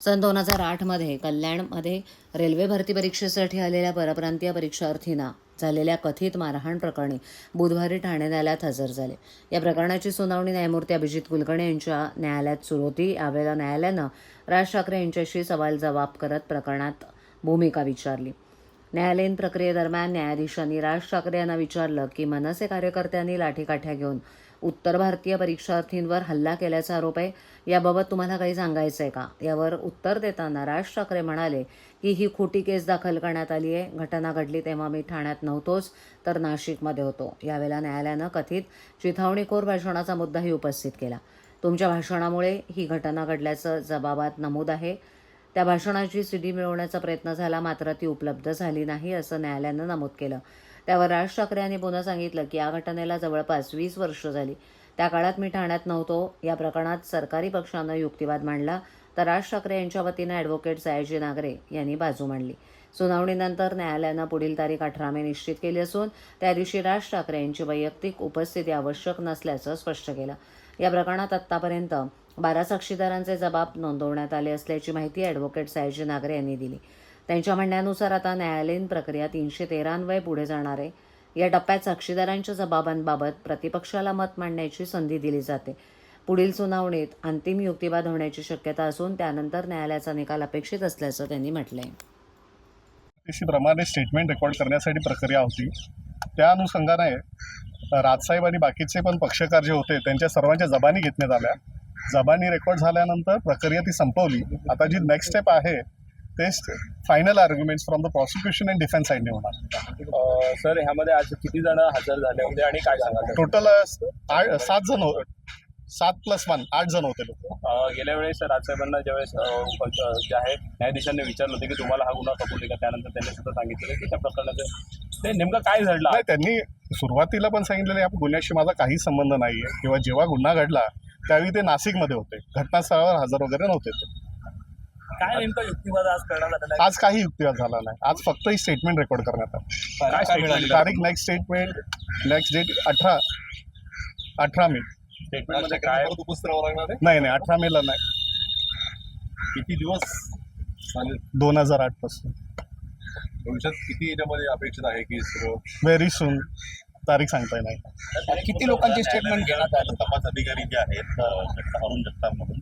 सन 2008मध्ये कल्याणमध्ये रेल्वे भरती परीक्षेसाठी आलेल्या परप्रांतीय परीक्षार्थींना झालेल्या कथित मारहाण प्रकरणी बुधवारी ठाणे न्यायालयात हजर झाले. या प्रकरणाची सुनावणी न्यायमूर्ती अभिजित कुलकर्णी यांच्या न्यायालयात सुरू होती. यावेळेला न्यायालयानं राज ठाकरे यांच्याशी सवाल जवाब करत प्रकरणात भूमिका विचारली. न्यायालयीन प्रक्रियेदरम्यान न्यायाधीशांनी राज ठाकरे यांना विचारलं की मनसे कार्यकर्त्यांनी लाठीकाठ्या घेऊन उत्तर भारतीय परीक्षार्थींवर हल्ला केल्याचा आरोप आहे. याबाबत तुम्हाला काही सांगायचं आहे का? यावर उत्तर देताना राज ठाकरे म्हणाले की ही खोटी केस दाखल करण्यात आली आहे. घटना घडली तेव्हा मी ठाण्यात नव्हतोच, तर नाशिकमध्ये होतो. यावेळेला न्यायालयानं कथित चिथावणीखोर भाषणाचा मुद्दाही उपस्थित केला. तुमच्या भाषणामुळे ही घटना घडल्याचं जबाबात नमूद आहे. त्या भाषणाची सीडी मिळवण्याचा प्रयत्न झाला, मात्र ती उपलब्ध झाली नाही, असं न्यायालयानं नमूद केलं. त्यावर राज ठाकरे यांनी पुन्हा सांगितलं की या घटनेला जवळपास 20 वर्ष झाली. त्या काळात मी ठाण्यात नव्हतो. या प्रकरणात सरकारी पक्षानं युक्तिवाद मांडला, तर राज ठाकरे यांच्या वतीनं ॲडव्होकेट सयाजी नागरे यांनी बाजू मांडली. सुनावणीनंतर न्यायालयानं पुढील तारीख 18 मे निश्चित केली असून त्या दिवशी राज ठाकरे यांची वैयक्तिक उपस्थिती आवश्यक नसल्याचं स्पष्ट केलं. या प्रकरणात आत्तापर्यंत 12 साक्षीदारांचे जबाब नोंदवण्यात आले असल्याची माहिती ॲडव्होकेट सयाजी नागरे यांनी दिली. त्यांच्या म्हणण्यानुसार आता न्यायालयीन प्रक्रिया 313 अन्वये पुढे जाणार आहे. या टप्प्यात साक्षीदारांच्या जबाबांबाबत प्रतिपक्षाला मत मांडण्याची संधी दिली जाते. पुढील सुनावणीत अंतिम युक्तिवाद होण्याची शक्यता असून त्यानंतर न्यायालयाचा निकाल अपेक्षित असल्याचं त्यांनी म्हटलंय. प्रमाणे स्टेटमेंट रेकॉर्ड करण्यासाठी प्रक्रिया होती. त्या अनुषंगाने राजसाहेब आणि बाकीचे पण पक्षकार जे होते त्यांच्या सर्वांच्या जबानी घेतण्यात आल्या. जबानी रेकॉर्ड झाल्यानंतर प्रक्रिया ती संपवली. आता जी नेक्स्ट स्टेप आहे ते final arguments from the prosecution and defence साईडने होणार. सर, ह्यामध्ये आज किती जण हजर झाले होते आणि काय सांगाल? टोटल 7 जण होते. 7+1 8 जण होते लोक. गेल्या वेळेस राजसाहेबांना ज्यावेळेस जे आहे न्यायाधीशांनी विचारलं होतं की तुम्हाला हा गुन्हा कबूल आहे का, त्यानंतर त्यांनी सुद्धा सांगितलं की त्या प्रकरणाचं ते नेमकं काय घडलं नाही, त्यांनी सुरुवातीला पण सांगितलेलं या गुन्ह्याशी माझा काही संबंध नाही आहे किंवा जेव्हा गुन्हा घडला त्यावेळी ते नाशिकमध्ये होते. घटनास्थळावर हजर वगैरे नव्हते ते. काय नेमका युक्तिवाद आज करण्यात आलेला? आज काही युक्तिवाद झाला नाही. आज फक्त ही स्टेटमेंट रेकॉर्ड करण्यात आलं. काय तारीख नेक्स्ट स्टेटमेंट नेक्स्ट डेट 18 मे. स्टेटमेंटमध्ये काय उपस्थित राहावं लागणार आहे? नाही 18 मेला नाही, किती दिवस 2008 पासून. भविष्यात किती याच्यामध्ये अपेक्षित आहे की व्हेरी सून, तारीख सांगता नाही. किती लोकांचे स्टेटमेंट घेण्यात आले? तपास अधिकारी जे आहेत अरुण जगताप म्हणून,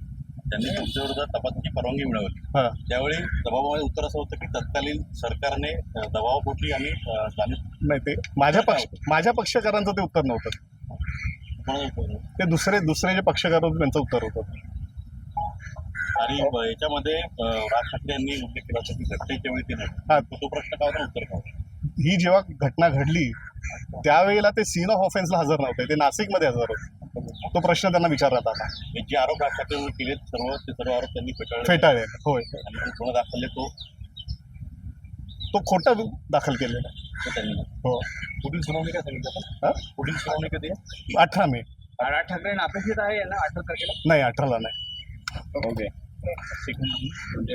त्यांनी तुमच्या विरोधात तपासाची परवानगी मिळवली. हां, त्यावेळी दबावामध्ये उत्तर असं होतं की तत्कालीन सरकारने दबावापोटी आणि जाणीव नाही, ते माझ्या पक्षकारांचं ते उत्तर नव्हतं. ते दुसरे जे पक्षकार होते त्यांचं उत्तर होतं. आणि याच्यामध्ये राज ठाकरे यांनी उल्लेख केला होता की घटनेच्या वेळी ते नाही. हां, तो प्रश्न का उत्तर का? ही जेव्हा घटना घडली त्यावेळेला ते सीन ऑफ ऑफेन्सला हजर नव्हते, ते नाशिकमध्ये हजर होते. तो प्रश्न त्यांना विचारण्यात आला. जे आरोप राज ठाकरेंवर केले ते सर्व आरोप त्यांनी फेटाळले. होय, आणि जो गुन्हा दाखल तो खोटा दाखल केलेला आहे. त्यांनी. हो. पुढील सुनावणी काय सांगितलं? हां, पुढील सुनावणी कधी आहे? 18 मे. राज ठाकरेंना अपेक्षित आहे यांना 18 तारखेला? नाही, 18ला नाही. ओके, ठीक आहे.